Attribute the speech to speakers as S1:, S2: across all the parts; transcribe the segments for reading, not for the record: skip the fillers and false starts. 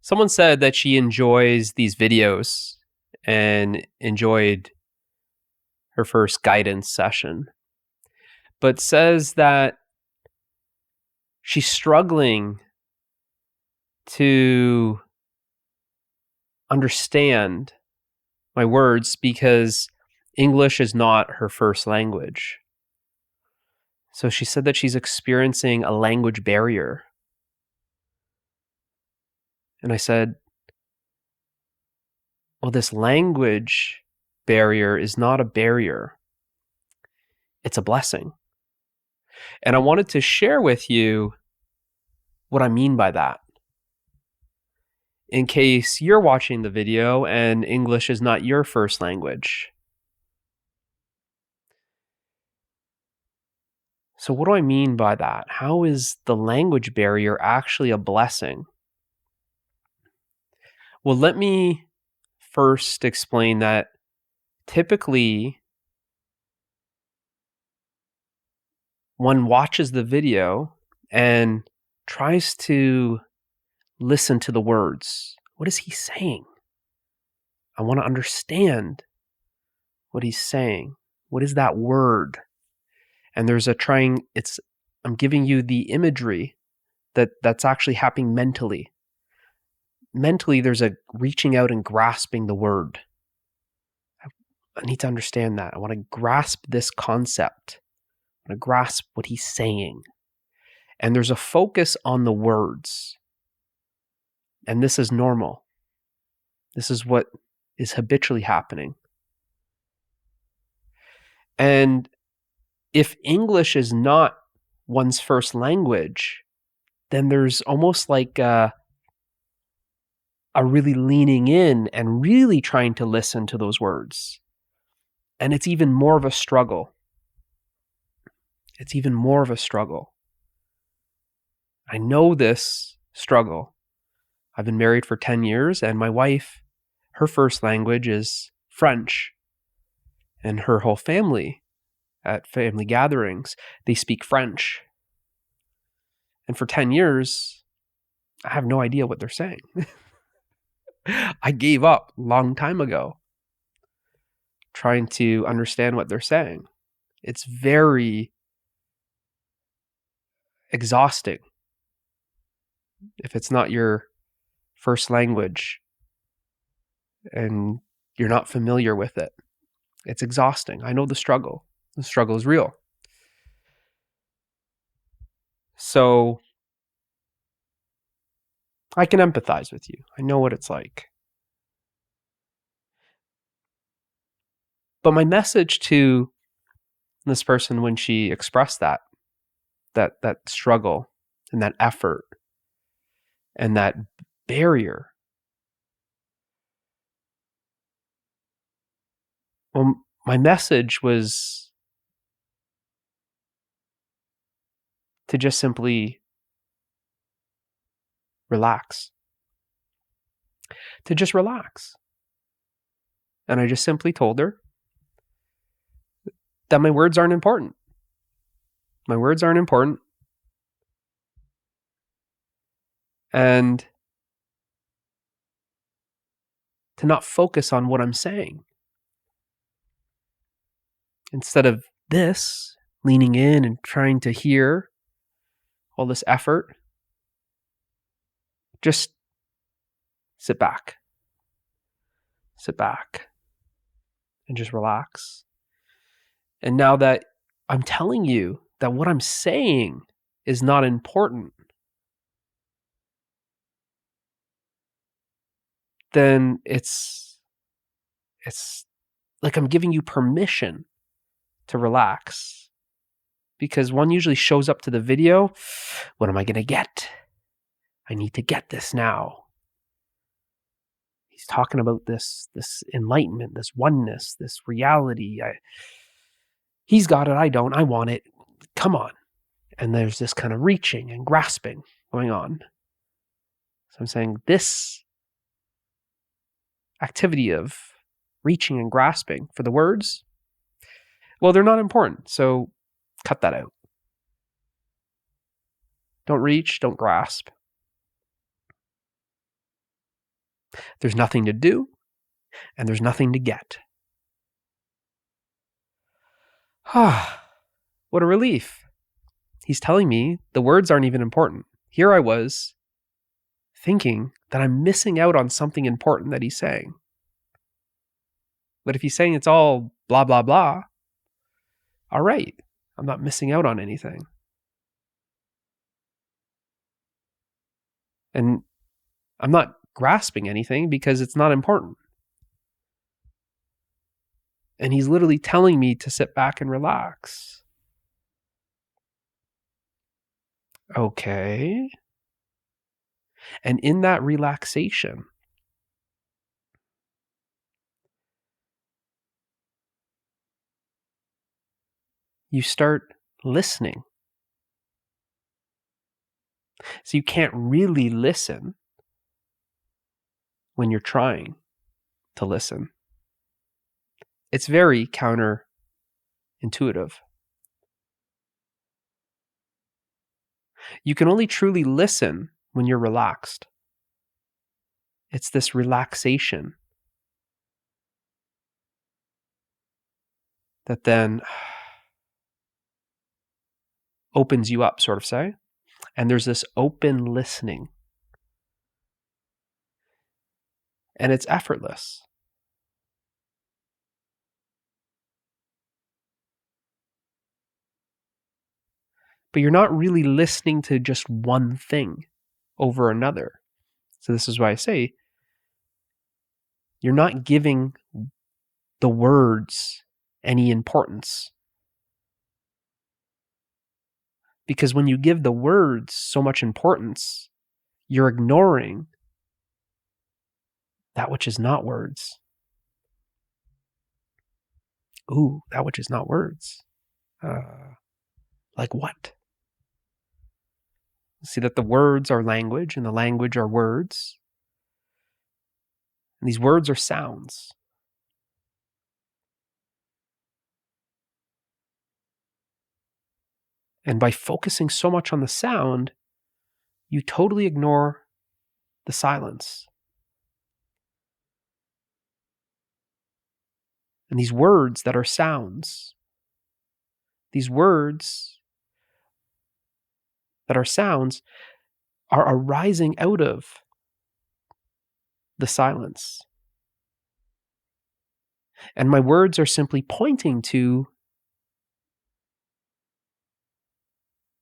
S1: Someone said that she enjoys these videos and enjoyed her first guidance session, but says that she's struggling to understand my words because English is not her first language. So she said that she's experiencing a language barrier. And I said, well, this language barrier is not a barrier. It's a blessing. And I wanted to share with you what I mean by that. In case you're watching the video and English is not your first language. So what do I mean by that? How is the language barrier actually a blessing? Well, let me first explain that typically one watches the video and tries to listen to the words. What is he saying? I want to understand what he's saying. What is that word? And there's I'm giving you the imagery that's actually happening mentally. Mentally, there's a reaching out and grasping the word. I need to understand that. I want to grasp this concept. I want to grasp what he's saying. And there's a focus on the words. And this is normal. This is what is habitually happening. And if English is not one's first language, then there's almost like a really leaning in and really trying to listen to those words. And it's even more of a struggle. It's even more of a struggle. I know this struggle. I've been married for 10 years, and my wife, her first language is French. And her whole family, at family gatherings, they speak French. And for 10 years, I have no idea what they're saying. I gave up a long time ago trying to understand what they're saying. It's very exhausting if it's not your first language and you're not familiar with it. It's exhausting. I know the struggle. The struggle is real. So I can empathize with you. I know what it's like. But my message to this person when she expressed that struggle and that effort and that barrier, well, my message was to just simply relax. To just relax. And I just simply told her that my words aren't important. My words aren't important. And to not focus on what I'm saying. Instead of this, leaning in and trying to hear all this effort, just sit back. Sit back and just relax. And now that I'm telling you that what I'm saying is not important, then it's like I'm giving you permission to relax. Because one usually shows up to the video, what am I going to get? I need to get this now. He's talking about this enlightenment, this oneness, this reality. He's got it, I don't, I want it. Come on. And there's this kind of reaching and grasping going on. So I'm saying this activity of reaching and grasping for the words, well, they're not important. So cut that out. Don't reach, don't grasp. There's nothing to do, and there's nothing to get. What a relief. He's telling me the words aren't even important. Here I was thinking that I'm missing out on something important that he's saying. But if he's saying it's all blah, blah, blah, all right, I'm not missing out on anything. And I'm not grasping anything because it's not important. And he's literally telling me to sit back and relax. Okay. And in that relaxation, you start listening. So you can't really listen when you're trying to listen. It's very counterintuitive. You can only truly listen when you're relaxed. It's this relaxation that then opens you up, sort of say. And there's this open listening. And it's effortless. But you're not really listening to just one thing over another. So this is why I say, you're not giving the words any importance. Because when you give the words so much importance, you're ignoring that which is not words. Ooh, that which is not words. Like what? See that the words are language and the language are words. And these words are sounds. And by focusing so much on the sound, you totally ignore the silence. And these words that are sounds, these words that are sounds are arising out of the silence. And my words are simply pointing to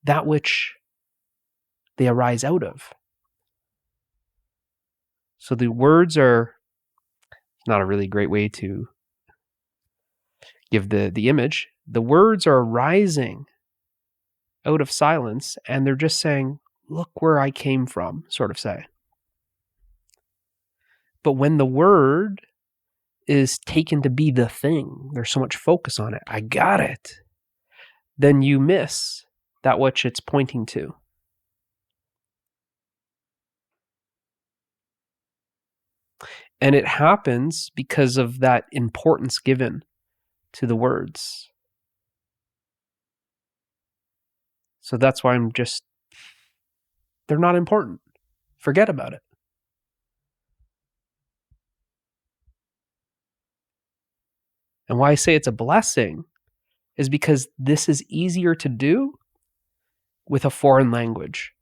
S1: that which they arise out of. So the words are not a really great way to give the image. The words are arising out of silence, and they're just saying, look where I came from, sort of say. But when the word is taken to be the thing, there's so much focus on it, I got it, then you miss that which it's pointing to. And it happens because of that importance given to the words. So that's why they're not important. Forget about it. And why I say it's a blessing is because this is easier to do with a foreign language,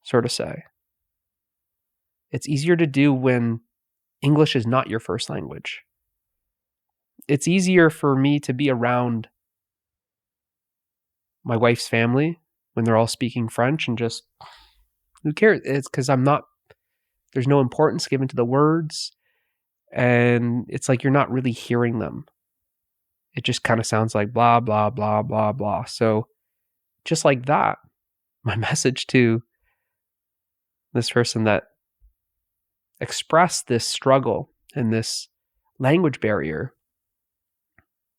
S1: sort of say. It's easier to do when English is not your first language. It's easier for me to be around my wife's family when they're all speaking French and just, who cares? It's because there's no importance given to the words, and it's like you're not really hearing them. It just kind of sounds like blah, blah, blah, blah, blah. So just like that, my message to this person that expressed this struggle and this language barrier,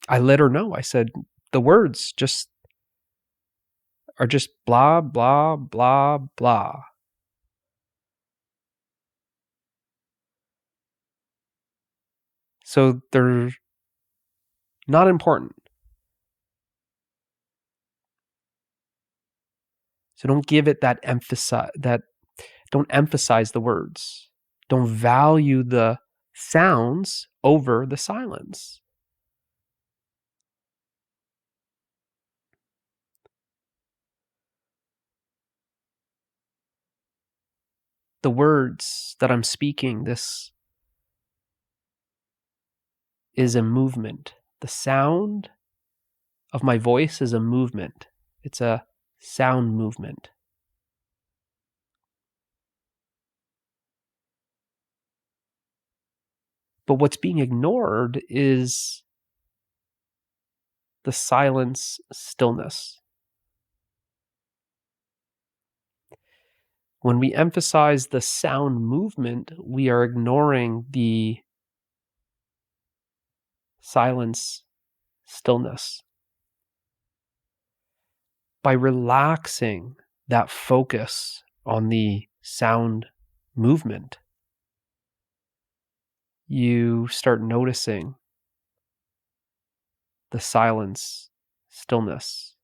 S1: I let her know. I said, the words are just blah, blah, blah, blah. So they're not important. So don't give it that emphasis, don't emphasize the words. Don't value the sounds over the silence. The words that I'm speaking, this is a movement. The sound of my voice is a movement. It's a sound movement. But what's being ignored is the silence, stillness. When we emphasize the sound movement, we are ignoring the silence, stillness. By relaxing that focus on the sound movement, you start noticing the silence, stillness.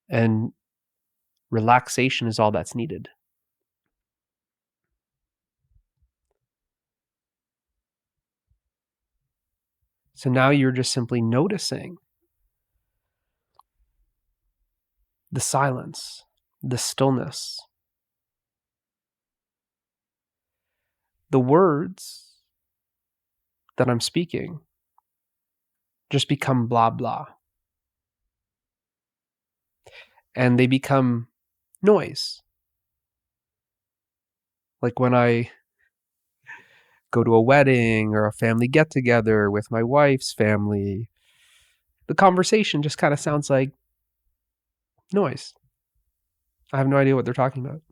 S1: And relaxation is all that's needed. So now you're just simply noticing the silence, the stillness. The words that I'm speaking just become blah, blah. And they become noise. Like when I go to a wedding or a family get together with my wife's family, the conversation just kind of sounds like noise. I have no idea what they're talking about.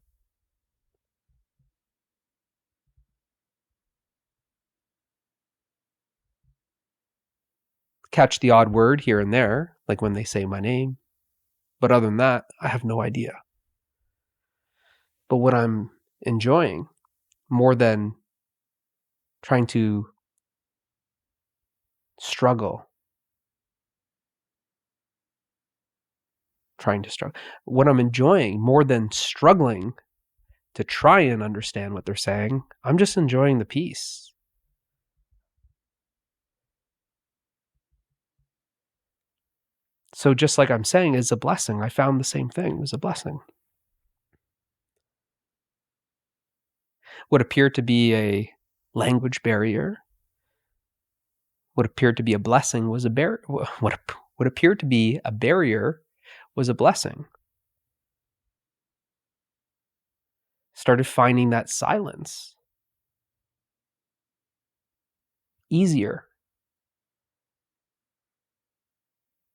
S1: Catch the odd word here and there, like when they say my name. But other than that, I have no idea. But what I'm enjoying, more than trying to struggle, what I'm enjoying more than struggling to try and understand what they're saying, I'm just enjoying the peace. So just like I'm saying is a blessing, I found the same thing. It was a blessing. What appeared to be a language barrier, what appeared to be a blessing was a barrier. What appeared to be a barrier was a blessing. Started finding that silence easier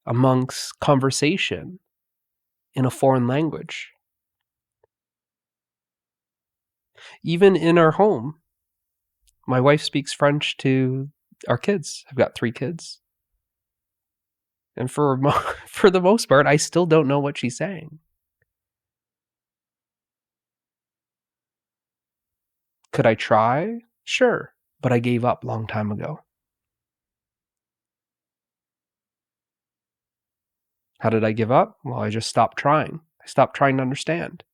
S1: amongst conversation in a foreign language. Even in our home, my wife speaks French to our kids. I've got 3 kids. And for the most part, I still don't know what she's saying. Could I try? Sure. But I gave up a long time ago. How did I give up? Well, I just stopped trying. I stopped trying to understand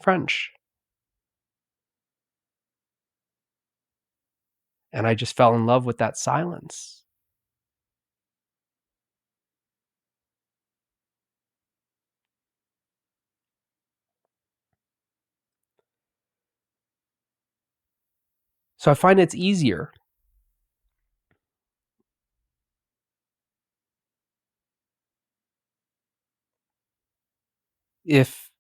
S1: French. And I just fell in love with that silence. So I find it's easier if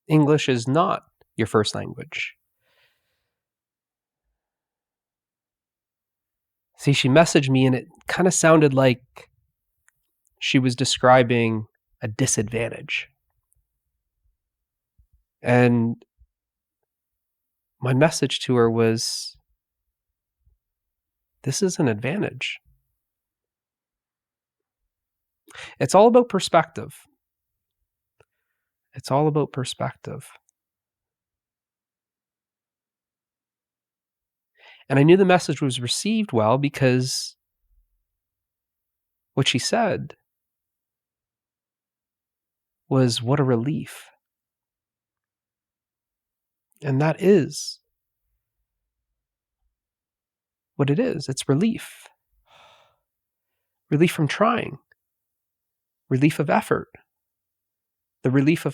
S1: English is not your first language. See, she messaged me and it kind of sounded like she was describing a disadvantage. And my message to her was, this is an advantage. It's all about perspective. It's all about perspective. And I knew the message was received well because what she said was what a relief. And that is what it is. It's relief. Relief from trying. Relief of effort. The relief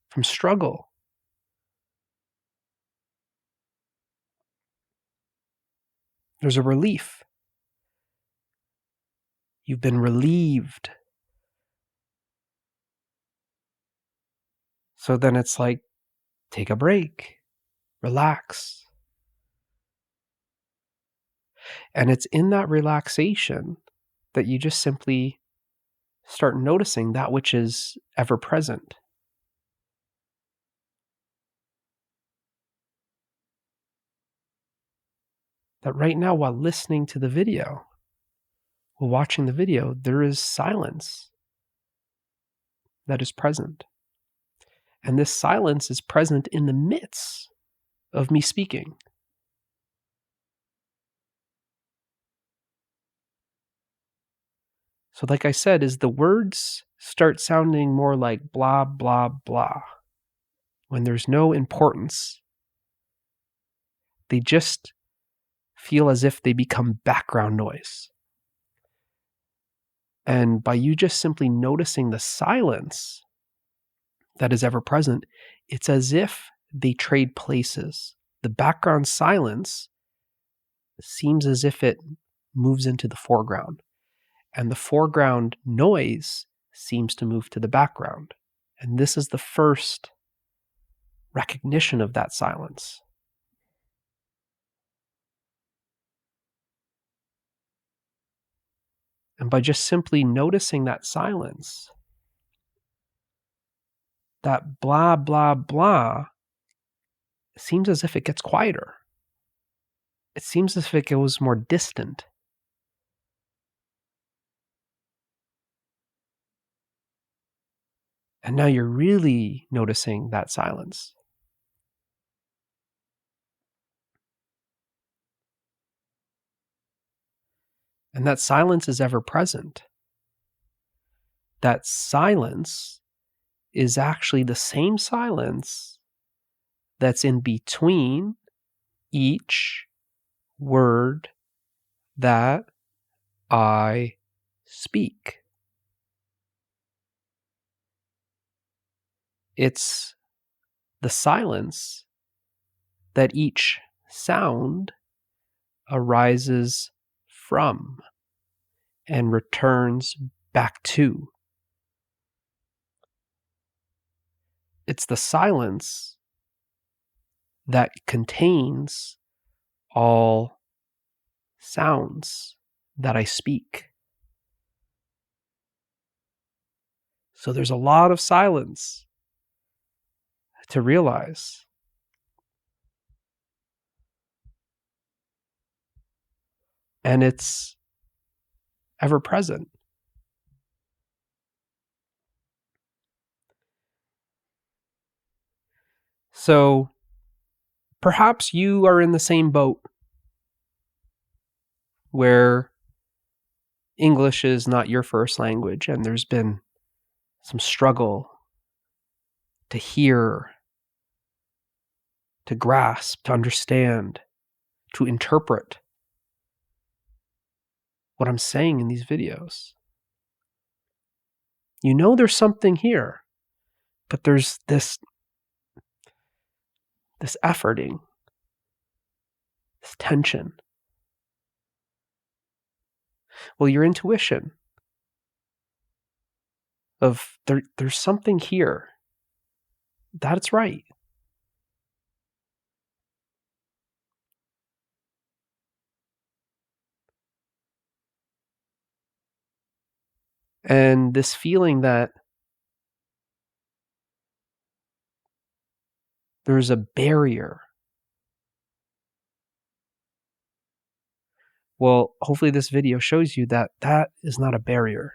S1: from struggle. There's a relief. You've been relieved. So then it's like, take a break, relax. And it's in that relaxation that you just simply start noticing that which is ever present. That right now, while listening to the video, while watching the video, there is silence that is present. And this silence is present in the midst of me speaking. So like I said, as the words start sounding more like blah, blah, blah, when there's no importance, they just feel as if they become background noise. And by you just simply noticing the silence that is ever present, it's as if they trade places. The background silence seems as if it moves into the foreground, and the foreground noise seems to move to the background. And this is the first recognition of that silence. And by just simply noticing that silence, that blah, blah, blah, it seems as if it gets quieter. It seems as if it goes more distant. And now you're really noticing that silence. And that silence is ever present. That silence is actually the same silence that's in between each word that I speak. It's the silence that each sound arises from and returns back to. It's the silence that contains all sounds that I speak. So there's a lot of silence to realize. And it's ever present. So perhaps you are in the same boat where English is not your first language and there's been some struggle to hear, to grasp, to understand, to interpret what I'm saying in these videos. You know there's something here, but there's this efforting, this tension. Well, your intuition of there's something here. That's right. And this feeling that there's a barrier. Well, hopefully this video shows you that that is not a barrier.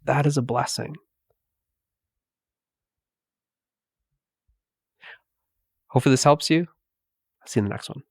S1: That is a blessing. Hopefully this helps you. I'll see you in the next one.